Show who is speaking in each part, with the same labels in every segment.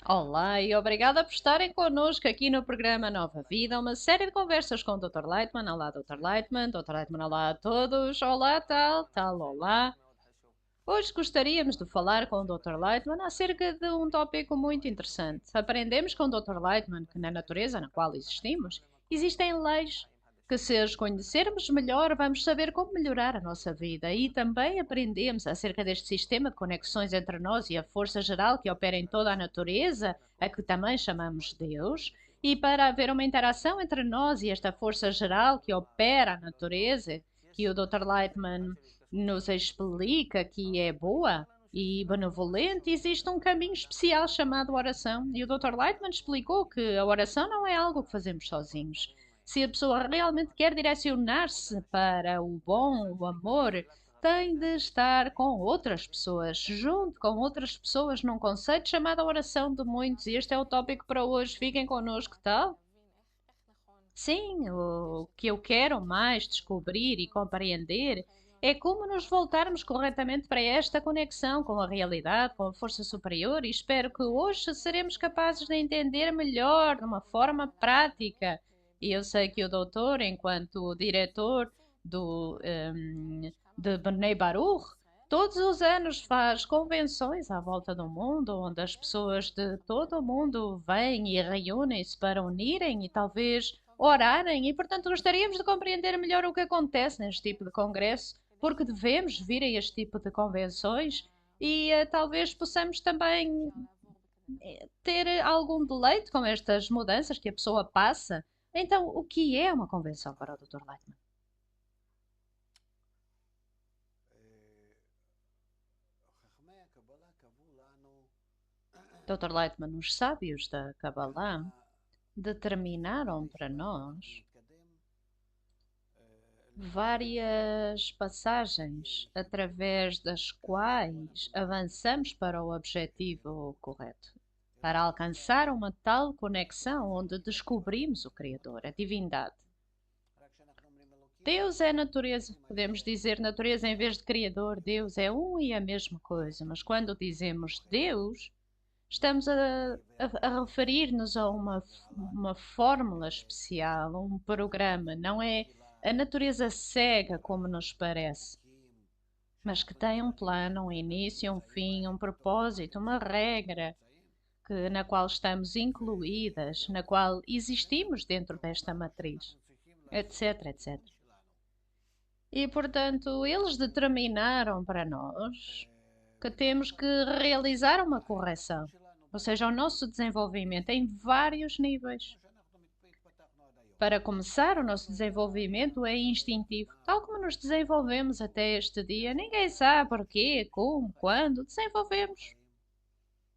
Speaker 1: Olá e obrigada por estarem connosco aqui no programa Nova Vida, uma série de conversas com o Dr. Leitman. Olá, Dr. Leitman. Dr. Leitman, olá a todos. Olá, tal, olá. Hoje gostaríamos de falar com o Dr. Leitman acerca de um tópico muito interessante. Aprendemos com o Dr. Leitman que na natureza na qual existimos existem leis que, se as conhecermos melhor, vamos saber como melhorar a nossa vida. E também aprendemos acerca deste sistema de conexões entre nós e a força geral que opera em toda a natureza, a que também chamamos Deus. E para haver uma interação entre nós e esta força geral que opera a natureza, que o Dr. Leitman nos explica que é boa e benevolente, existe um caminho especial chamado oração. E o Dr. Leitman explicou que a oração não é algo que fazemos sozinhos. Se a pessoa realmente quer direcionar-se para o bom, o amor, tem de estar com outras pessoas, junto com outras pessoas, num conceito chamado oração de muitos. E este é o tópico para hoje. Fiquem connosco, tal? Sim, o que eu quero mais descobrir e compreender é como nos voltarmos corretamente para esta conexão com a realidade, com a força superior, e espero que hoje seremos capazes de entender melhor, de uma forma prática. E eu sei que o doutor, enquanto diretor do, de Bnei Baruch, todos os anos faz convenções à volta do mundo, onde as pessoas de todo o mundo vêm e reúnem-se para unirem e talvez orarem, e portanto gostaríamos de compreender melhor o que acontece neste tipo de congresso, porque devemos vir a este tipo de convenções e talvez possamos também ter algum deleite com estas mudanças que a pessoa passa. Então, o que é uma convenção para o Dr. Leitman? Dr. Leitman, os sábios da Kabbalah determinaram para nós várias passagens através das quais avançamos para o objetivo correto, para alcançar uma tal conexão onde descobrimos o Criador, a divindade. Deus é natureza, podemos dizer natureza em vez de Criador. Deus é um e a mesma coisa, mas quando dizemos Deus, estamos a referir-nos a uma fórmula especial, um programa. Não é a natureza cega como nos parece, mas que tem um plano, um início, um fim, um propósito, uma regra na qual estamos incluídas, na qual existimos dentro desta matriz, etc, etc. E, portanto, eles determinaram para nós que temos que realizar uma correção, ou seja, o nosso desenvolvimento em vários níveis. Para começar, o nosso desenvolvimento é instintivo, tal como nos desenvolvemos até este dia. Ninguém sabe porquê, como, quando, desenvolvemos.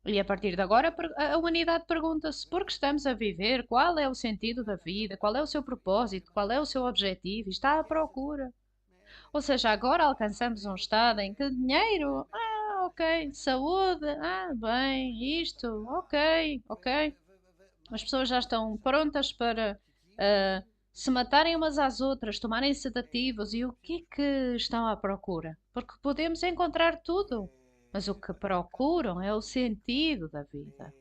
Speaker 1: E a partir de agora, a humanidade pergunta-se por que estamos a viver, qual é o sentido da vida, qual é o seu propósito, qual é o seu objetivo, e está à procura. Ou seja, agora alcançamos um estado em que dinheiro, ok, saúde, bem, isto, ok, ok. As pessoas já estão prontas para se matarem umas às outras, tomarem sedativos e o que é que estão à procura? Porque podemos encontrar tudo, mas o que procuram é o sentido da vida.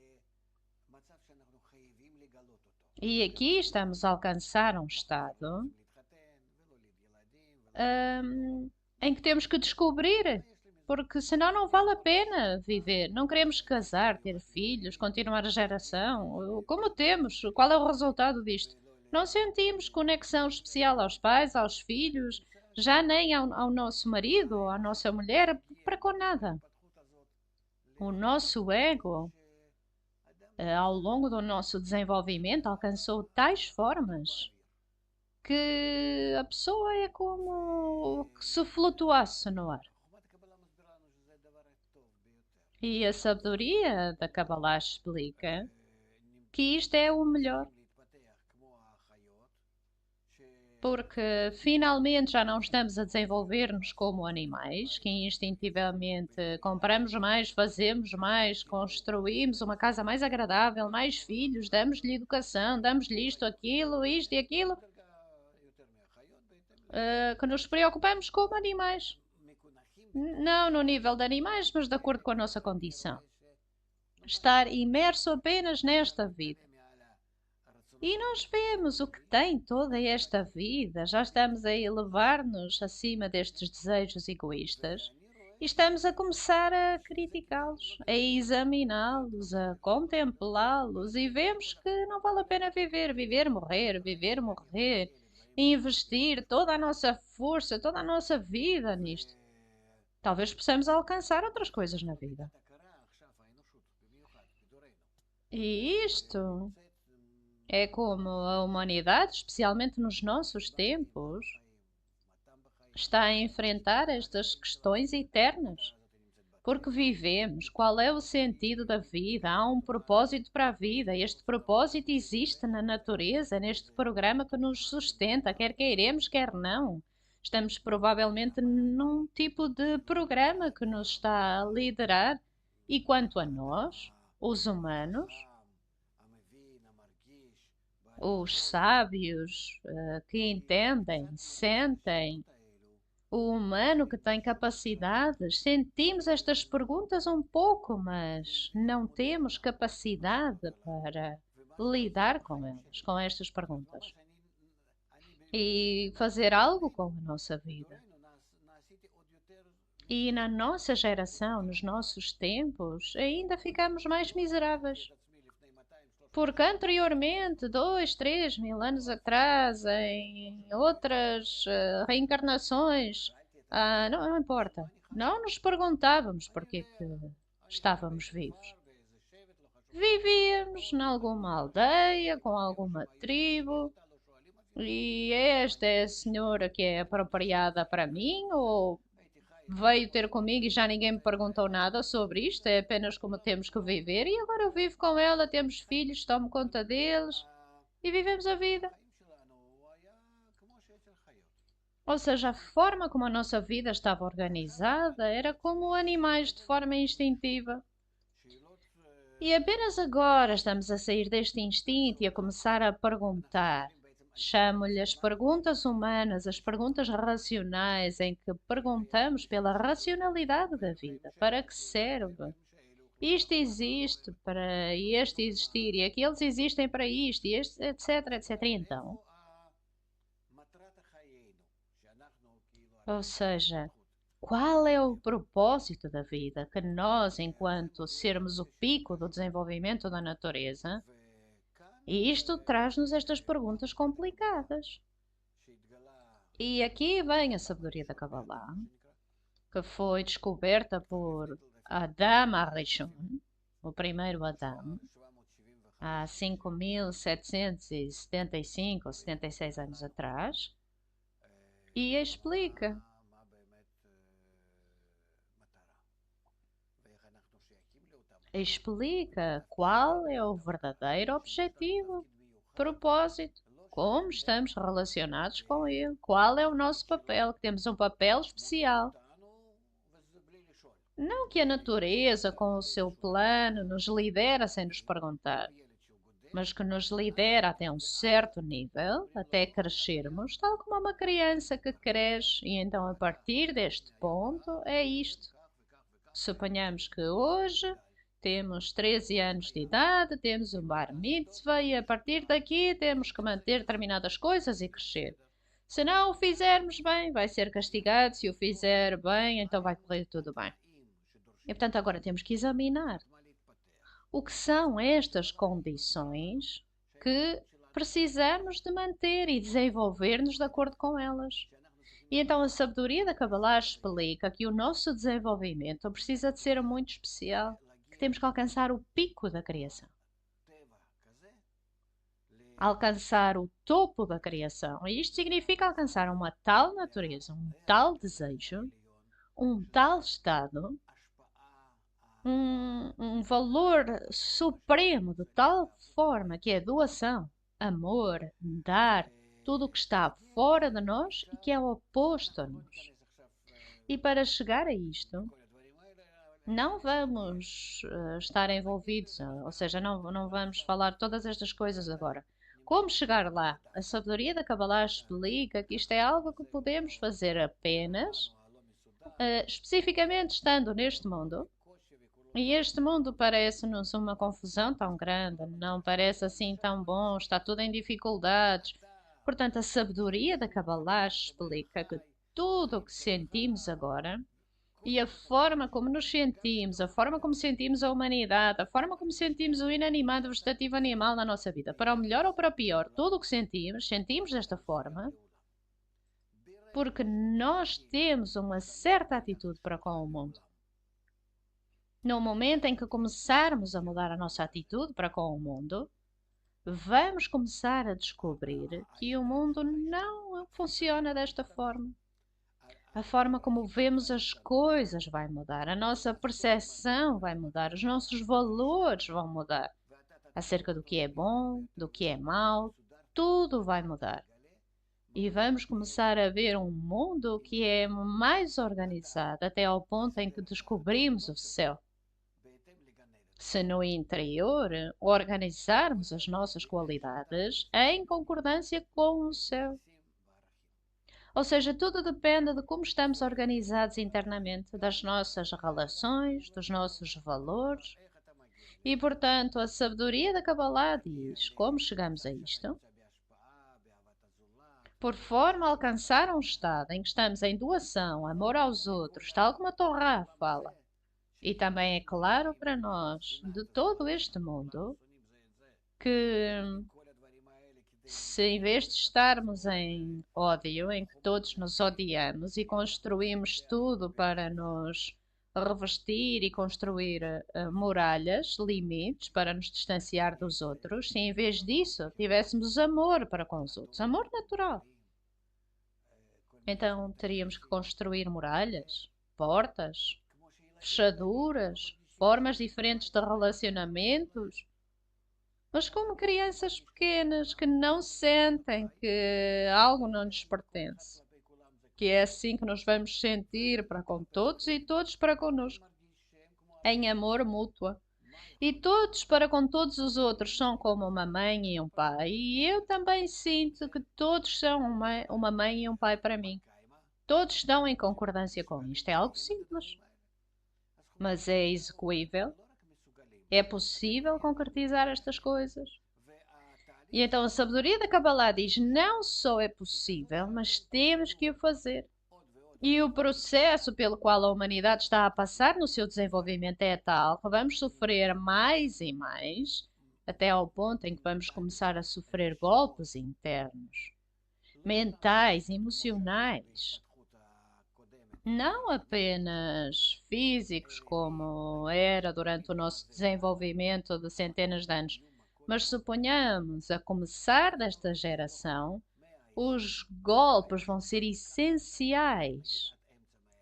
Speaker 1: E aqui estamos a alcançar um estado em que temos que descobrir, porque senão não vale a pena viver. Não queremos casar, ter filhos, continuar a geração. Como temos? Qual é o resultado disto? Não sentimos conexão especial aos pais, aos filhos, já nem ao nosso marido ou à nossa mulher, para com nada. O nosso ego, ao longo do nosso desenvolvimento, alcançou tais formas que a pessoa é como se flutuasse no ar. E a sabedoria da Kabbalah explica que isto é o melhor, porque finalmente já não estamos a desenvolver-nos como animais, que instintivamente compramos mais, fazemos mais, construímos uma casa mais agradável, mais filhos, damos-lhe educação, damos-lhe isto e aquilo, que nos preocupamos como animais. Não no nível de animais, mas de acordo com a nossa condição. estar imerso apenas nesta vida. E nós vemos o que tem toda esta vida, já estamos a elevar-nos acima destes desejos egoístas e estamos a começar a criticá-los, a examiná-los, a contemplá-los e vemos que não vale a pena viver, morrer, e investir toda a nossa força, toda a nossa vida nisto. Talvez possamos alcançar outras coisas na vida. E isto é como a humanidade, especialmente nos nossos tempos, está a enfrentar estas questões eternas. Porque vivemos, qual é o sentido da vida? Há um propósito para a vida. Este propósito existe na natureza, neste programa que nos sustenta, quer queiremos, quer não. Estamos provavelmente num tipo de programa que nos está a liderar. E quanto a nós, os humanos, os sábios, que entendem, sentem, o humano que tem capacidades, sentimos estas perguntas um pouco, mas não temos capacidade para lidar com elas, com estas perguntas e fazer algo com a nossa vida. E na nossa geração, nos nossos tempos, ainda ficamos mais miseráveis. Porque anteriormente, 2, 3 mil anos atrás, em outras reencarnações, não importa. Não nos perguntávamos porque que estávamos vivos. Vivíamos em alguma aldeia, com alguma tribo, e esta é a senhora que é apropriada para mim, ou veio ter comigo e já ninguém me perguntou nada sobre isto, é apenas como temos que viver. E agora eu vivo com ela, temos filhos, tomo conta deles e vivemos a vida. Ou seja, a forma como a nossa vida estava organizada era como animais de forma instintiva. E apenas agora estamos a sair deste instinto e a começar a perguntar. Chamo-lhe as perguntas humanas, as perguntas racionais, em que perguntamos pela racionalidade da vida. Para que serve? Isto existe para este existir e aqueles existem para isto, e este, etc, etc. E então, ou seja, qual é o propósito da vida que nós, enquanto sermos o pico do desenvolvimento da natureza, e isto traz-nos estas perguntas complicadas. E aqui vem a sabedoria da Kabbalah, que foi descoberta por Adam Arishon, o primeiro Adão, há 5.775 ou 76 anos atrás, e explica qual é o verdadeiro objetivo, propósito, como estamos relacionados com ele, qual é o nosso papel, que temos um papel especial. Não que a natureza, com o seu plano, nos lidera sem nos perguntar, mas que nos lidera até um certo nível, até crescermos, tal como uma criança que cresce, e então a partir deste ponto é isto. Suponhamos que hoje temos 13 anos de idade, temos um bar mitzvah e a partir daqui temos que manter determinadas coisas e crescer. Se não o fizermos bem, vai ser castigado. Se o fizer bem, então vai correr tudo bem. E portanto agora temos que examinar o que são estas condições que precisamos de manter e desenvolver-nos de acordo com elas. E então a sabedoria da Kabbalah explica que o nosso desenvolvimento precisa de ser muito especial, que temos que alcançar o pico da criação. Alcançar o topo da criação. E isto significa alcançar uma tal natureza, um tal desejo, um tal estado, um valor supremo de tal forma que é doação, amor, dar, tudo o que está fora de nós e que é oposto a nós. E para chegar a isto, não vamos estar envolvidos, ou seja, não vamos falar todas estas coisas agora. Como chegar lá? A sabedoria da Kabbalah explica que isto é algo que podemos fazer apenas, especificamente estando neste mundo, E este mundo parece-nos uma confusão tão grande, não parece assim tão bom, está tudo em dificuldades. Portanto, a sabedoria da Kabbalah explica que tudo o que sentimos agora e a forma como nos sentimos, a forma como sentimos a humanidade, a forma como sentimos o inanimado, vegetativo, animal na nossa vida, para o melhor ou para o pior, tudo o que sentimos, sentimos desta forma, porque nós temos uma certa atitude para com o mundo. No momento em que começarmos a mudar a nossa atitude para com o mundo, vamos começar a descobrir que o mundo não funciona desta forma. A forma como vemos as coisas vai mudar, a nossa percepção vai mudar, os nossos valores vão mudar. Acerca do que é bom, do que é mau, tudo vai mudar. E vamos começar a ver um mundo que é mais organizado, até ao ponto em que descobrimos o céu. Se no interior organizarmos as nossas qualidades em concordância com o céu. Ou seja, tudo depende de como estamos organizados internamente, das nossas relações, dos nossos valores. E, portanto, a sabedoria da Kabbalah diz como chegamos a isto, por forma a alcançar um estado em que estamos em doação, amor aos outros, tal como a Torá fala. E também é claro para nós, de todo este mundo, que se em vez de estarmos em ódio, em que todos nos odiamos e construímos tudo para nos revestir e construir muralhas, limites para nos distanciar dos outros, se em vez disso tivéssemos amor para com os outros, amor natural, então teríamos que construir muralhas, portas, fechaduras, formas diferentes de relacionamentos, mas como crianças pequenas que não sentem que algo não nos pertence, que é assim que nos vamos sentir para com todos e todos para connosco, em amor mútuo. E todos para com todos os outros são como uma mãe e um pai. E eu também sinto que todos são uma mãe e um pai para mim. Todos estão em concordância com isto. É algo simples, mas é execuível. É possível concretizar estas coisas. E então a sabedoria da Kabbalah diz: não só é possível, mas temos que o fazer. E o processo pelo qual a humanidade está a passar no seu desenvolvimento é tal que vamos sofrer mais e mais, até ao ponto em que vamos começar a sofrer golpes internos, mentais, emocionais. Não apenas físicos, como era durante o nosso desenvolvimento de centenas de anos, mas suponhamos, a começar desta geração, os golpes vão ser essenciais.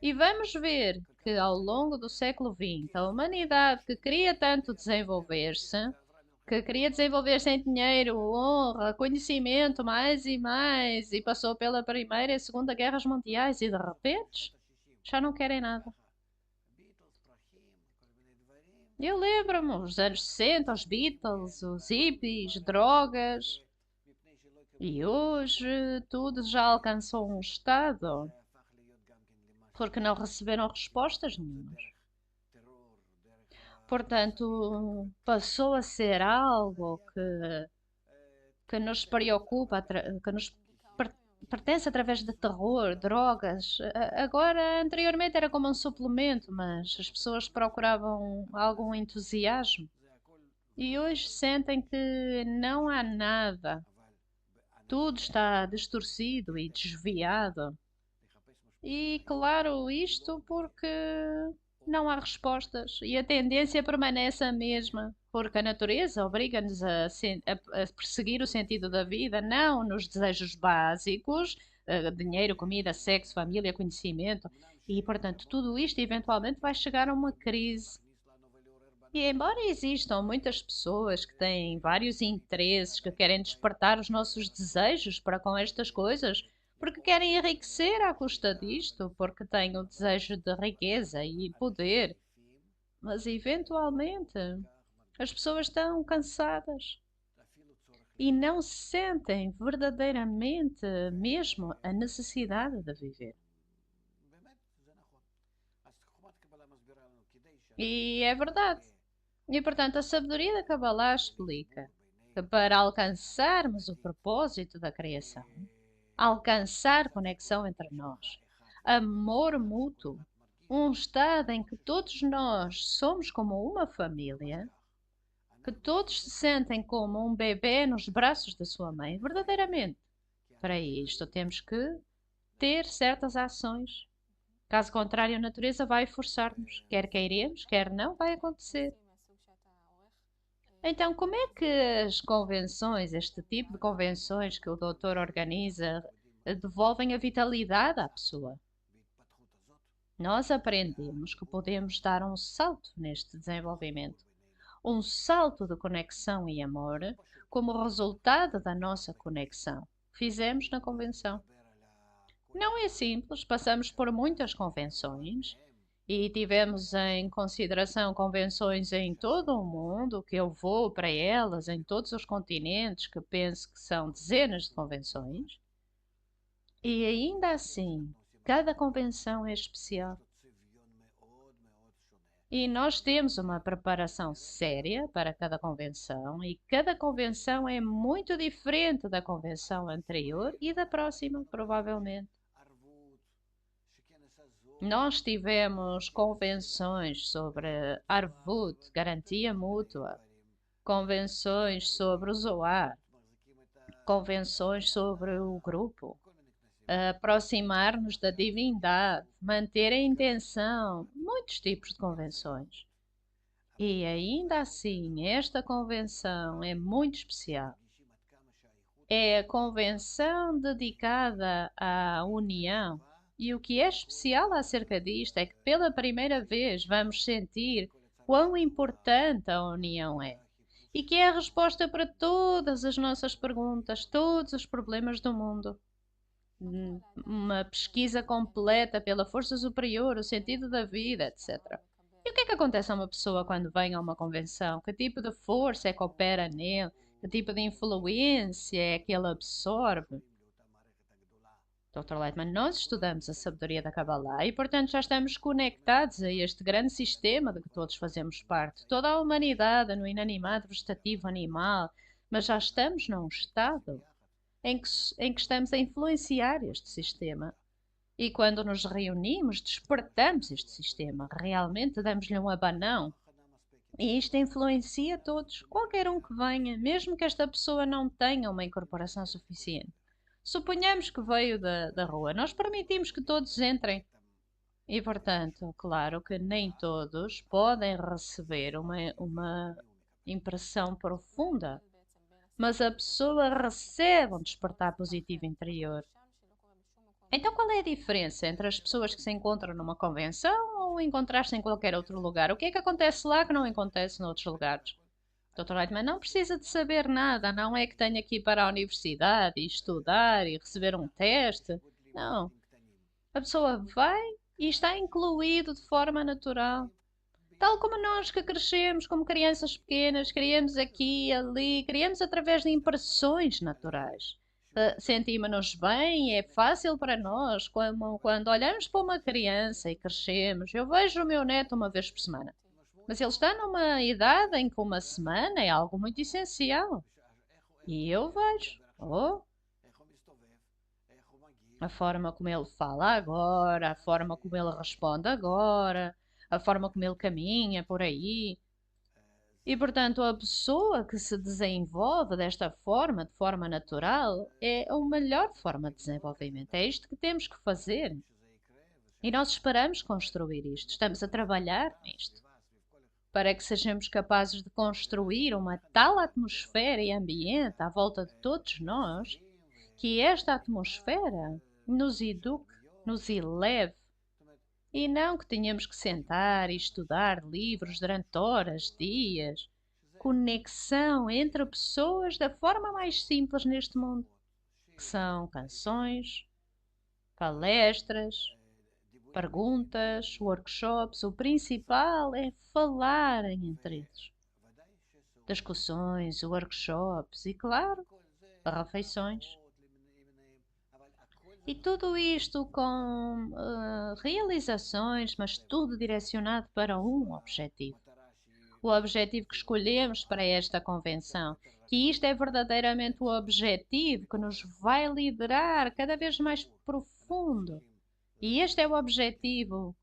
Speaker 1: E vamos ver que ao longo do século XX, a humanidade que queria tanto desenvolver-se, que queria desenvolver-se em dinheiro, honra, conhecimento, mais e passou pela Primeira e Segunda Guerras Mundiais e de repente já não querem nada. Eu lembro-me, os anos 60, os Beatles, os hippies, drogas. E hoje tudo já alcançou um estado porque não receberam respostas nenhumas. Portanto, passou a ser algo que nos preocupa, que nos pertence através de terror, drogas. Agora, anteriormente era como um suplemento, mas as pessoas procuravam algum entusiasmo. E hoje sentem que não há nada. Tudo está distorcido e desviado. E claro, isto porque não há respostas e a tendência permanece a mesma, porque a natureza obriga-nos a perseguir o sentido da vida, não nos desejos básicos, dinheiro, comida, sexo, família, conhecimento, e portanto tudo isto eventualmente vai chegar a uma crise. E embora existam muitas pessoas que têm vários interesses, que querem despertar os nossos desejos para com estas coisas, porque querem enriquecer à custa disto, porque têm o desejo de riqueza e poder, mas eventualmente as pessoas estão cansadas e não sentem verdadeiramente mesmo a necessidade de viver. E é verdade. E portanto, a sabedoria da Kabbalah explica que para alcançarmos o propósito da criação, alcançar conexão entre nós, amor mútuo, um estado em que todos nós somos como uma família, que todos se sentem como um bebê nos braços da sua mãe, verdadeiramente. Para isto, temos que ter certas ações. Caso contrário, a natureza vai forçar-nos. Quer queiremos, quer não, vai acontecer. Então, como é que as convenções, este tipo de convenções que o doutor organiza, devolvem a vitalidade à pessoa? Nós aprendemos que podemos dar um salto neste desenvolvimento, um salto de conexão e amor, como resultado da nossa conexão. Fizemos na convenção. Não é simples, passamos por muitas convenções e tivemos em consideração convenções em todo o mundo, que eu vou para elas em todos os continentes, que penso que são dezenas de convenções, e ainda assim, cada convenção é especial. E nós temos uma preparação séria para cada convenção, e cada convenção é muito diferente da convenção anterior e da próxima, provavelmente. Nós tivemos convenções sobre Arvut, garantia mútua, convenções sobre o Zoar, convenções sobre o grupo, aproximar-nos da divindade, manter a intenção, muitos tipos de convenções. E ainda assim, esta convenção é muito especial. É a convenção dedicada à união. E o que é especial acerca disto é que pela primeira vez vamos sentir quão importante a união é. E que é a resposta para todas as nossas perguntas, todos os problemas do mundo. Uma pesquisa completa pela força superior, o sentido da vida, etc. E o que é que acontece a uma pessoa quando vem a uma convenção? Que tipo de força é que opera nele? Que tipo de influência é que ele absorve? Dr. Lightman, nós estudamos a sabedoria da Kabbalah e, portanto, já estamos conectados a este grande sistema de que todos fazemos parte. Toda a humanidade, no inanimado, vegetativo, animal, mas já estamos num estado em que estamos a influenciar este sistema. E quando nos reunimos, despertamos este sistema, realmente damos-lhe um abanão. E isto influencia todos, qualquer um que venha, mesmo que esta pessoa não tenha uma incorporação suficiente. Suponhamos que veio da rua, nós permitimos que todos entrem. E, portanto, claro que nem todos podem receber uma impressão profunda, mas a pessoa recebe um despertar positivo interior. Então, qual é a diferença entre as pessoas que se encontram numa convenção ou encontrar-se em qualquer outro lugar? O que é que acontece lá que não acontece noutros lugares? Dr. Leitman não precisa de saber nada, não é que tenha que ir para a universidade e estudar e receber um teste. Não. A pessoa vai e está incluído de forma natural. Tal como nós que crescemos como crianças pequenas, criamos aqui, ali, criamos através de impressões naturais. Sentimos-nos bem, é fácil para nós quando olhamos para uma criança e crescemos. Eu vejo o meu neto uma vez por semana, mas ele está numa idade em que uma semana é algo muito essencial. E eu vejo, oh, a forma como ele fala agora, a forma como ele responde agora, a forma como ele caminha por aí. E, portanto, a pessoa que se desenvolve desta forma, de forma natural, é a melhor forma de desenvolvimento. É isto que temos que fazer. E nós esperamos construir isto. Estamos a trabalhar nisto. Para que sejamos capazes de construir uma tal atmosfera e ambiente à volta de todos nós, que esta atmosfera nos eduque, nos eleve, e não que tenhamos que sentar e estudar livros durante horas, dias. Conexão entre pessoas da forma mais simples neste mundo, que são canções, palestras, perguntas, workshops. O principal é falarem entre eles. Discussões, workshops e, claro, refeições. E tudo isto com realizações, mas tudo direcionado para um objetivo. O objetivo que escolhemos para esta convenção, que isto é verdadeiramente o objetivo que nos vai liderar cada vez mais profundo. E este é o objetivo.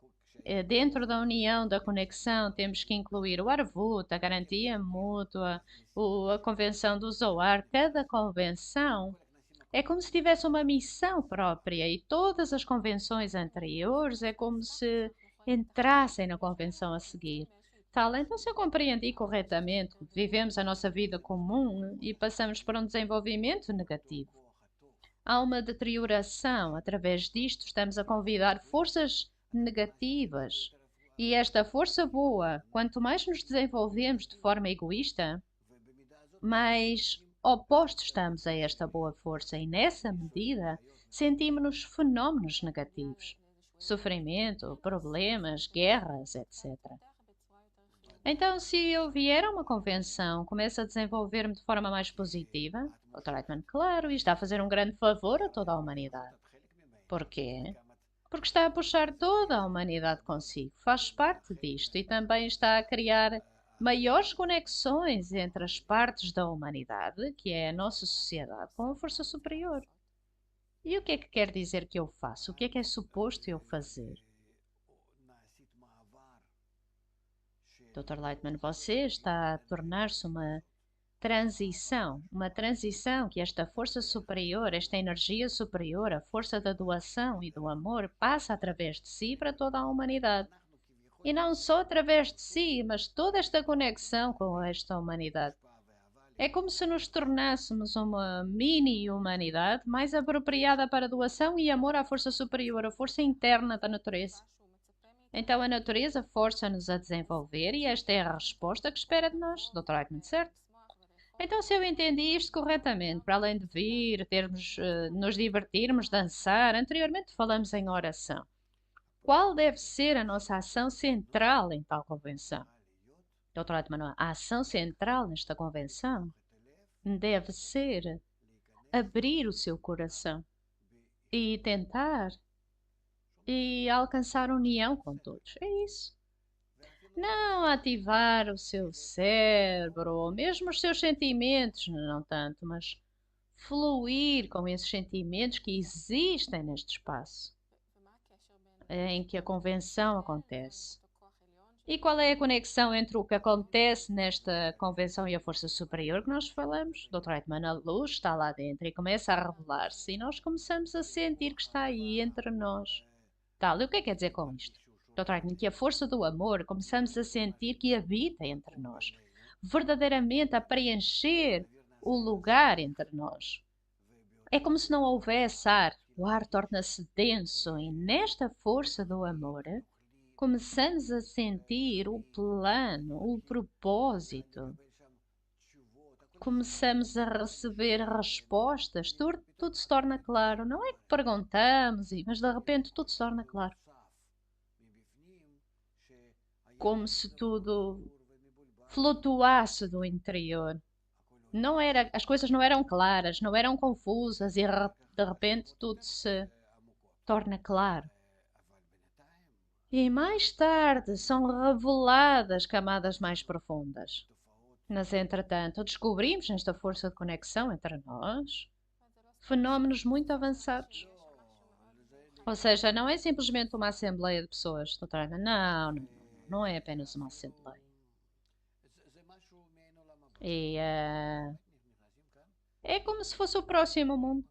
Speaker 1: Dentro da união, da conexão, temos que incluir o Arvut, a garantia mútua, a convenção do Zoar. Cada convenção é como se tivesse uma missão própria e todas as convenções anteriores é como se entrassem na convenção a seguir. Tal, então, se eu compreendi corretamente, vivemos a nossa vida comum e passamos por um desenvolvimento negativo. Há uma deterioração. Através disto, estamos a convidar forças negativas. E esta força boa, quanto mais nos desenvolvemos de forma egoísta, mais opostos estamos a esta boa força e, nessa medida, sentimos-nos fenómenos negativos. Sofrimento, problemas, guerras, etc. Então, se eu vier a uma convenção, começo a desenvolver-me de forma mais positiva, o Trautmann, claro, e está a fazer um grande favor a toda a humanidade. Porquê? Porque está a puxar toda a humanidade consigo, faz parte disto e também está a criar maiores conexões entre as partes da humanidade, que é a nossa sociedade, com a força superior. E o que é que quer dizer que eu faço? O que é suposto eu fazer? Dr. Lightman, você está a tornar-se uma transição que esta força superior, esta energia superior, a força da doação e do amor passa através de si para toda a humanidade. E não só através de si, mas toda esta conexão com esta humanidade. É como se nos tornássemos uma mini-humanidade mais apropriada para doação e amor à força superior, a força interna da natureza. Então a natureza força-nos a desenvolver e esta é a resposta que espera de nós, Dr. Eichmann, certo? Então, se eu entendi isto corretamente, para além de vir, nos divertirmos, dançar, anteriormente falamos em oração. Qual deve ser a nossa ação central em tal convenção? Dr. Eichmann, a ação central nesta convenção deve ser abrir o seu coração e tentar e alcançar união com todos. É isso. Não ativar o seu cérebro, ou mesmo os seus sentimentos, não tanto, mas fluir com esses sentimentos que existem neste espaço em que a convenção acontece. E qual é a conexão entre o que acontece nesta convenção e a força superior que nós falamos? Dr. Eichmann, a luz está lá dentro e começa a revelar-se e nós começamos a sentir que está aí entre nós. Tal, e o que quer dizer com isto? Dr. Eichmann, que a força do amor começamos a sentir que habita entre nós, verdadeiramente a preencher o lugar entre nós. É como se não houvesse ar, o ar torna-se denso e nesta força do amor começamos a sentir o plano, o propósito. Começamos a receber respostas, tudo se torna claro. Não é que perguntamos, mas de repente tudo se torna claro. Como se tudo flutuasse do interior. Não era, as coisas não eram claras, não eram confusas e de repente tudo se torna claro. E mais tarde são reveladas camadas mais profundas. Mas, entretanto, descobrimos nesta força de conexão entre nós fenómenos muito avançados. Ou seja, não é simplesmente uma assembleia de pessoas, doutora Ana. Não é apenas uma assembleia. E é como se fosse o próximo mundo.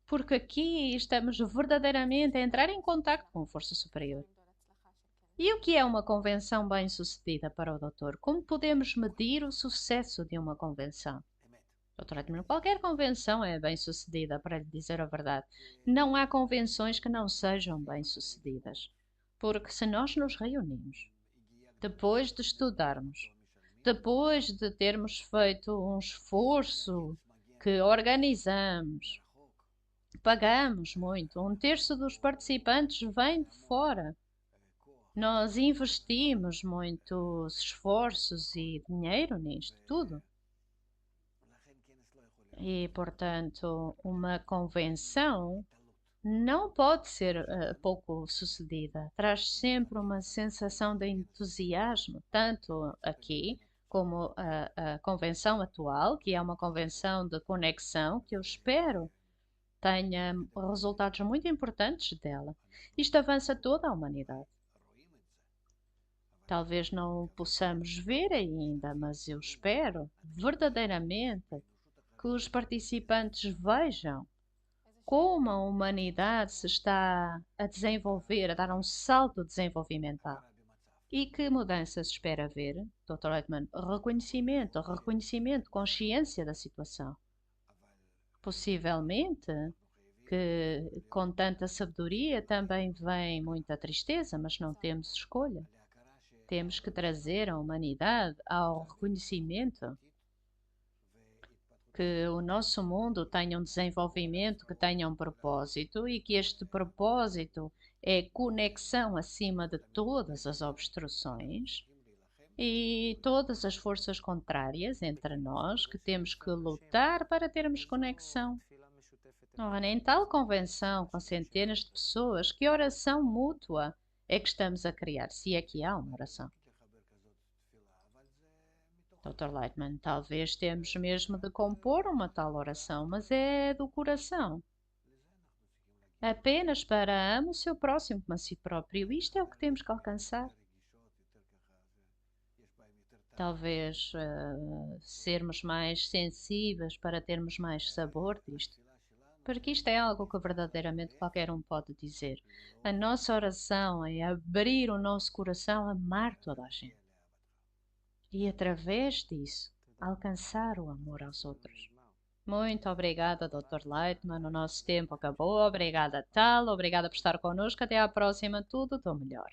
Speaker 1: Porque aqui estamos verdadeiramente a entrar em contato com a força superior. E o que é uma convenção bem-sucedida para o doutor? Como podemos medir o sucesso de uma convenção? Doutor Edmund, qualquer convenção é bem-sucedida, para lhe dizer a verdade. Não há convenções que não sejam bem-sucedidas. Porque se nós nos reunimos, depois de estudarmos, depois de termos feito um esforço que organizamos, pagamos muito, um terço dos participantes vem de fora. Nós investimos muitos esforços e dinheiro nisto, tudo. E, portanto, uma convenção não pode ser pouco sucedida. Traz sempre uma sensação de entusiasmo, tanto aqui como a convenção atual, que é uma convenção de conexão, que eu espero tenha resultados muito importantes dela. Isto avança toda a humanidade. Talvez não o possamos ver ainda, mas eu espero verdadeiramente que os participantes vejam como a humanidade se está a desenvolver, a dar um salto desenvolvimental. E que mudança se espera ver, Dr. Leitman? Reconhecimento, consciência da situação. Possivelmente que com tanta sabedoria também vem muita tristeza, mas não temos escolha. Temos que trazer a humanidade ao reconhecimento que o nosso mundo tenha um desenvolvimento, que tenha um propósito e que este propósito é conexão acima de todas as obstruções e todas as forças contrárias entre nós, que temos que lutar para termos conexão. Ora, em tal convenção, com centenas de pessoas, que oração mútua é que estamos a criar, se é que há uma oração? Dr. Lightman, talvez temos mesmo de compor uma tal oração, mas é do coração. Apenas para ame o seu próximo como a si próprio. Isto é o que temos que alcançar. Talvez sermos mais sensíveis para termos mais sabor disto. Porque isto é algo que verdadeiramente qualquer um pode dizer. A nossa oração é abrir o nosso coração a amar toda a gente. E através disso, alcançar o amor aos outros. Muito obrigada, Dr. Lightman. O nosso tempo acabou. Obrigada, Tal. Obrigada por estar connosco. Até à próxima. Tudo do melhor.